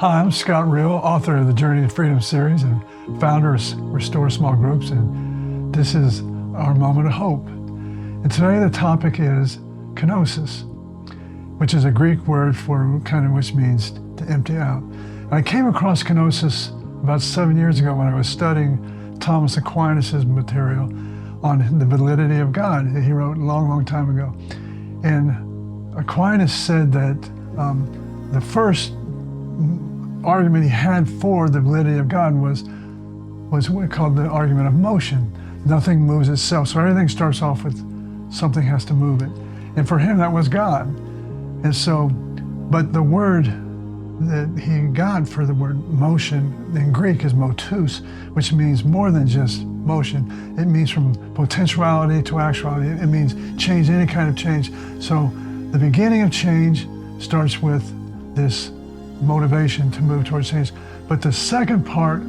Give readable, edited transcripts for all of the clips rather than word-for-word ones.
Hi, I'm Scott Reall, author of the Journey to Freedom series and founder of Restore Small Groups, and this is our moment of hope. And today the topic is kenosis, which is a Greek word for which means to empty out. And I came across kenosis about 7 years ago when I was studying Thomas Aquinas' material on the validity of God that he wrote a long, long time ago. And Aquinas said that the first argument he had for the validity of God was what we called the argument of motion. Nothing moves itself, so everything starts off with something has to move it. And for him, that was God. And so, but the word that he got for the word motion in Greek is motus, which means more than just motion. It means from potentiality to actuality. It means change, any kind of change. So the beginning of change starts with this motivation to move towards change. But the second part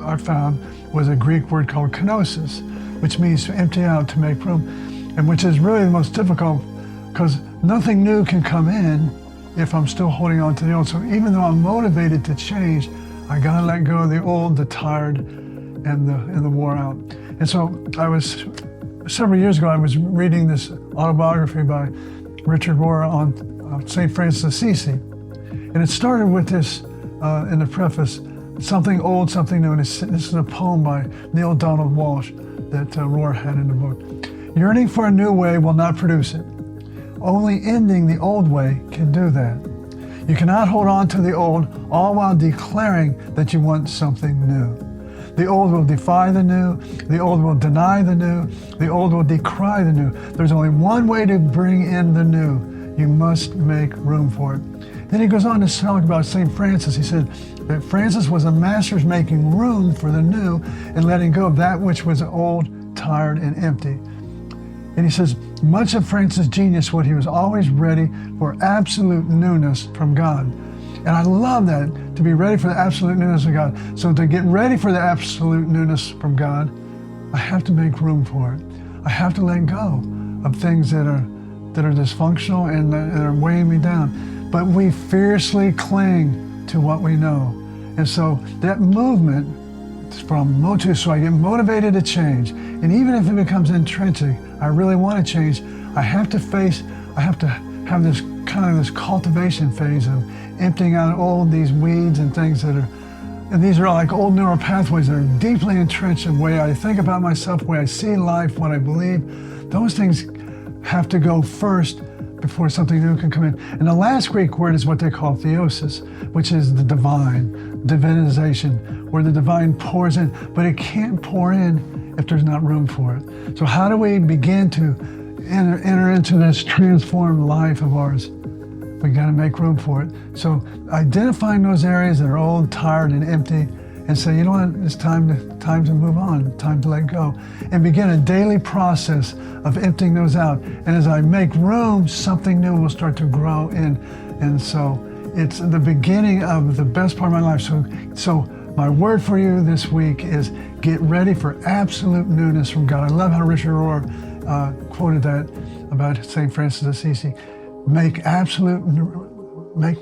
I found was a Greek word called kenosis, which means to empty out, to make room, and which is really the most difficult because nothing new can come in if I'm still holding on to the old. So even though I'm motivated to change, I gotta let go of the old, the tired, and the wore out. And so several years ago, I was reading this autobiography by Richard Rohr on St. Francis of Assisi. And it started with this in the preface, something old, something new. And this is a poem by Neil Donald Walsh that Rohr had in the book. Yearning for a new way will not produce it. Only ending the old way can do that. You cannot hold on to the old, all while declaring that you want something new. The old will defy the new. The old will deny the new. The old will decry the new. There's only one way to bring in the new. You must make room for it. Then he goes on to talk about St. Francis. He said that Francis was a master of making room for the new and letting go of that which was old, tired, and empty. And he says, much of Francis' genius, what he was always ready for absolute newness from God. And I love that, to be ready for the absolute newness of God. So to get ready for the absolute newness from God, I have to make room for it. I have to let go of things that are dysfunctional and that are weighing me down. But we fiercely cling to what we know. And so that movement from motus, so I get motivated to change. And even if it becomes entrenching, I really want to change, I have to have this kind of this cultivation phase of emptying out all these weeds and things and these are like old neural pathways that are deeply entrenched in the way I think about myself, the way I see life, what I believe. Those things have to go first before something new can come in. And the last Greek word is what they call theosis, which is the divine, divinization, where the divine pours in, but it can't pour in if there's not room for it. So how do we begin to enter into this transformed life of ours? We got to make room for it. So identifying those areas that are old, tired, and empty, and say, you know what, it's time to move on, time to let go, and begin a daily process of emptying those out. And as I make room, something new will start to grow in. And so it's the beginning of the best part of my life. So my word for you this week is get ready for absolute newness from God. I love how Richard Rohr quoted that about St. Francis of Assisi. Make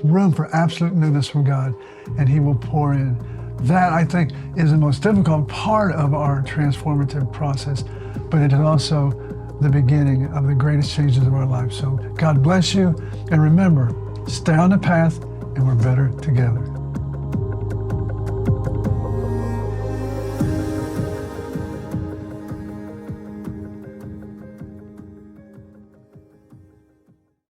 room for absolute newness from God, and He will pour in. That, I think, is the most difficult part of our transformative process, but it is also the beginning of the greatest changes of our life. So God bless you, and remember, stay on the path, and we're better together.